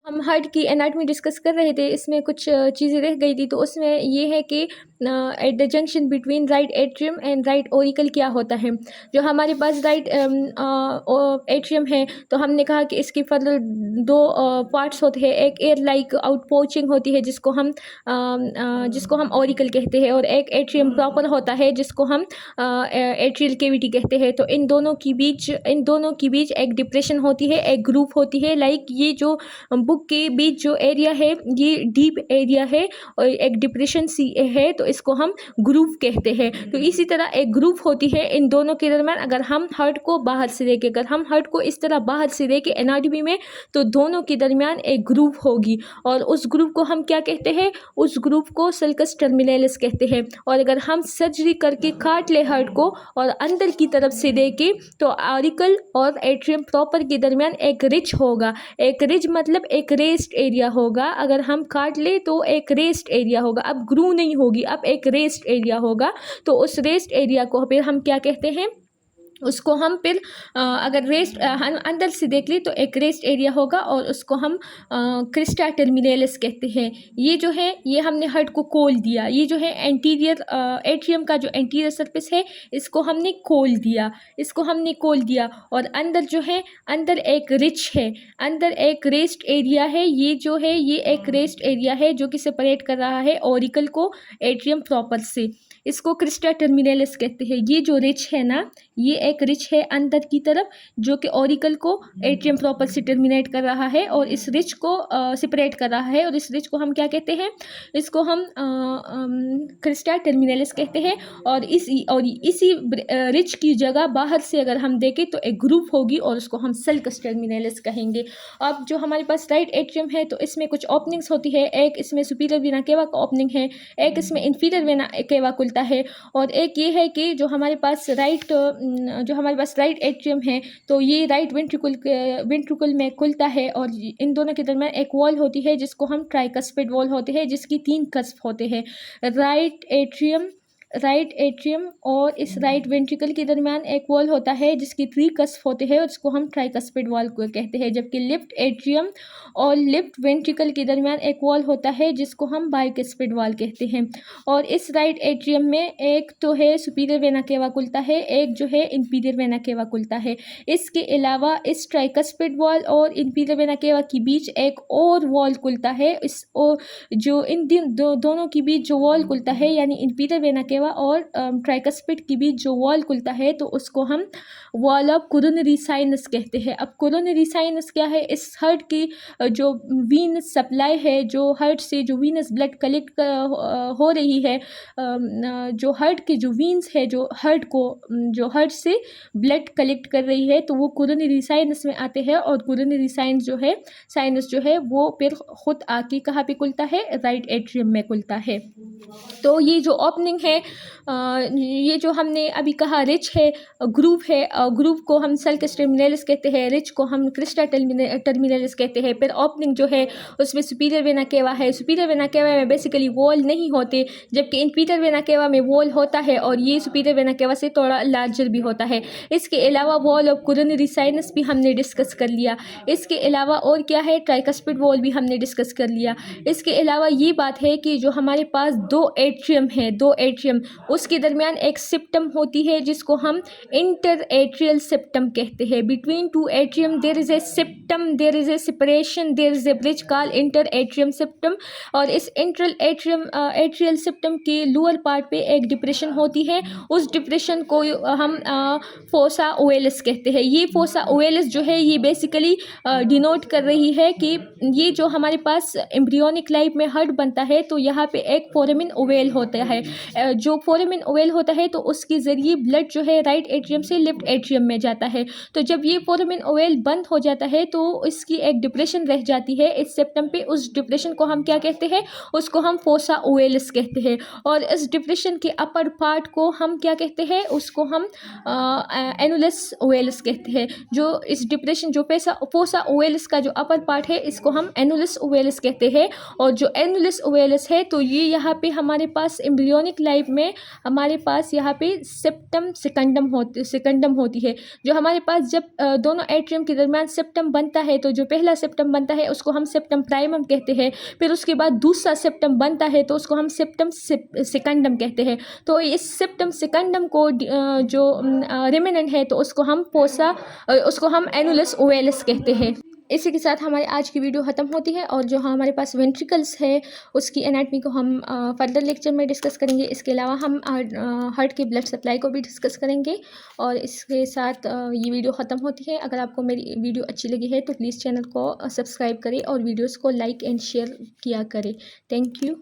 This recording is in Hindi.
हम हार्ट की एनाटमी डिस्कस कर रहे थे, इसमें कुछ चीज़ें रह गई थी। तो उसमें ये है कि at the junction between right atrium and right auricle क्या होता है। जो हमारे पास राइट एट्रियम है, तो हमने कहा कि इसके फर्दर दो पार्ट्स होते हैं। एक एयर लाइक आउट पोचिंग होती है जिसको हम ऑरिकल कहते हैं, और एक एट्रियम प्रॉपर होता है जिसको हम एट्रियल कैविटी कहते हैं। तो इन दोनों के बीच एक डिप्रेशन होती है, एक ग्रुप होती है। लाइक ये जो बुक के बीच जो एरिया है ये डीप एरिया है और एक डिप्रेशन सी है, तो इसको हम ग्रूव कहते हैं। तो इसी तरह एक ग्रूव होती है इन दोनों के दरम्यान। अगर हम हार्ट को बाहर से देखें, अगर हम हार्ट को इस तरह बाहर से देखें एनाटॉमी में, तो दोनों के दरमियान एक ग्रूव होगी, और उस ग्रूव को हम क्या कहते हैं, उस ग्रूव को सल्कस टर्मिनलिस कहते हैं। और अगर हम सर्जरी करके काट ले हार्ट को और अंदर की तरफ से देखें, तो ऑरिकल और एट्रियम प्रॉपर के दरमियान एक रिज होगा। एक रिज मतलब एक रेस्ट एरिया होगा। अगर हम काट ले तो एक रेस्ट एरिया होगा, अब ग्रू नहीं होगी, अब एक रेस्ट एरिया होगा। तो उस रेस्ट एरिया को फिर हम क्या कहते हैं, उसको हम फिर अगर रेस्ट हम अंदर से देख ले तो एक रेस्ट एरिया होगा, और उसको हम क्रिस्टा टर्मिनलिस कहते हैं। ये जो है ये हमने हार्ट को खोल दिया। ये जो है एंटीरियर एट्रियम का जो एंटीरियर सरफेस है, इसको हमने खोल दिया। और अंदर जो है, अंदर एक रिच है, अंदर एक रेस्ट एरिया है। ये जो है ये एक रेस्ट एरिया है जो कि सेपरेट कर रहा है ऑरिकल को एट्रियम प्रॉपर से। इसको क्रिस्टा टर्मिनलिस कहते हैं। ये जो रिच है ना, ये एक रिच है अंदर की तरफ जो कि ऑरिकल को एट्रियम प्रॉपर से टर्मिनेट कर रहा है और इस रिच को सेपरेट कर रहा है। और इस रिच को हम क्या कहते हैं, इसको हम क्रिस्टा टर्मिनलिस कहते हैं। और इसी रिच की जगह बाहर से अगर हम देखें तो एक ग्रुप होगी और उसको हम सल्कस टर्मिनलिस कहेंगे। अब जो हमारे पास राइट एट्रियम है, तो इसमें कुछ ओपनिंग्स होती है। एक इसमें सुपीरियर वेना केवा का ओपनिंग है, एक इसमें इंफीरियर वेना केवा खुलता है, और एक ये है कि जो हमारे पास राइट एट्रियम है, तो ये राइट वेंट्रिकल में खुलता है। और इन दोनों के दरमियान एक वॉल होती है जिसको हम ट्राइकस्पिड वॉल होते हैं, जिसकी 3 कस्प होते हैं। राइट एट्रियम और इस राइट वेंट्रिकल के दरमियान एक वॉल होता है जिसकी 3 कस्प होते हैं, और इसको हम ट्राइकस्पिड वॉल को कहते हैं। जबकि लेफ्ट एट्रियम और लेफ्ट वेंट्रिकल के दरमियान एक वॉल होता है जिसको हम बाइकस्पिड वॉल कहते हैं। और इस राइट एट्रियम में एक तो है सुपीरियर वेना केवा खुलता है, एक जो है इंफीरियर वेना केवा खुलता है। इसके अलावा इस ट्राइकस्पिड वॉल और इंफीरियर वेना केवा के बीच एक और वॉल खुलता है। जो इन दोनों के बीच जो वॉल खुलता है, यानी इंफीरियर वेना केवा और ट्राइकस्पिड के बीच जो वॉल खुलता है, तो उसको हम वॉल ऑफ कोरोनरी साइनस कहते हैं। अब कोरोनरी साइनस क्या है, इस हार्ट की जो वीनस सप्लाई है, जो हार्ट से जो वीनस ब्लड कलेक्ट हो रही है, जो हार्ट के जो वीन्स है जो हार्ट से ब्लड कलेक्ट कर रही है, तो वो कोरोनरी साइनस में आते हैं। और कोरोनरी साइनस जो है वो फिर खुद आके कहाँ पे खुलता है, राइट एट्रियम में खुलता है। तो ये जो ओपनिंग है, ये जो हमने अभी कहा रिच है, ग्रूव है, ग्रूव को हम सल्कस टर्मिनलिस कहते हैं, रिच को हम क्रिस्टा टर्मिनलिस कहते हैं। फिर ओपनिंग जो है उसमें सुपीरियर वेना केवा है। सुपीरियर वेना केवा में बेसिकली वॉल नहीं होते, जबकि इंफीरियर वेना केवा में वॉल होता है, और ये सुपीरियर वेना केवा से थोड़ा लार्जर भी होता है। इसके अलावा वॉल ऑफ कोरोनरी साइनस भी हमने डिस्कस कर लिया। इसके अलावा और क्या है, ट्राइकस्पिड वॉल भी हमने डिस्कस कर लिया। इसके अलावा ये बात है कि जो हमारे पास दो एट्रियम, उसके दरमियान एक सिप्टम होती है जिसको हम इंटर एट्रियल सिप्टम कहते हैं। Between 2 atrium there is a septum, there is a separation, there is a bridge called inter atrium septum. और इस इंटर एट्रियल सिप्टम के लोअर पार्ट पे एक डिप्रेशन होती है। उस डिप्रेशन को हम फोसा ओवेलिस कहते हैं। ये फोसा ओवेलिस जो है ये बेसिकली डिनोट कर रही है कि ये जो हमारे पास एम्ब्रियोनिक लाइफ में हार्ट बनता है, तो यहाँ पे एक फोरामेन ओवेल होता है। जो फोरामेन ओवेल होता है, तो उसके ज़रिए ब्लड जो है राइट एट्रियम से लेफ्ट एट्रियम में जाता है। तो जब ये फोरामेन ओवेल बंद हो जाता है, तो इसकी एक डिप्रेशन रह जाती है इस सेप्टम पे। उस डिप्रेशन को हम क्या कहते हैं, उसको हम फोसा ओवेलिस कहते हैं। और इस डिप्रेशन के अपर पार्ट को हम क्या कहते हैं, उसको हम एनुलस ओवेलिस कहते हैं। जो इस डिप्रेशन जो फोसा ओवेलिस का जो अपर पार्ट है, इसको हम एनुलस ओवेलिस कहते हैं। और जो एनुलस ओवेलिस है, तो ये यहाँ पे हमारे पास एम्ब्रियोनिक लाइफ में हमारे पास यहाँ पे सेप्टम सेकंडम होती है। जो हमारे पास जब दोनों एट्रियम के दरमियान सेप्टम बनता है तो जो पहला सेप्टम बनता है उसको हम सेप्टम प्राइमम कहते हैं। फिर उसके बाद दूसरा सेप्टम बनता है तो उसको हम सेप्टम सेकंडम कहते हैं। तो इस सेप्टम सेकंडम को जो रिमेनेंट है तो उसको हम एनुलस ओवेलस कहते हैं। इसी के साथ हमारी आज की वीडियो ख़त्म होती है और जो हमारे पास वेंट्रिकल्स है उसकी एनाटमी को हम फर्दर लेक्चर में डिस्कस करेंगे। इसके अलावा हम हार्ट के ब्लड सप्लाई को भी डिस्कस करेंगे और इसके साथ ये वीडियो ख़त्म होती है। अगर आपको मेरी वीडियो अच्छी लगी है तो प्लीज़ चैनल को सब्सक्राइब करें और वीडियोज़ को लाइक एंड शेयर किया करें। Thank you.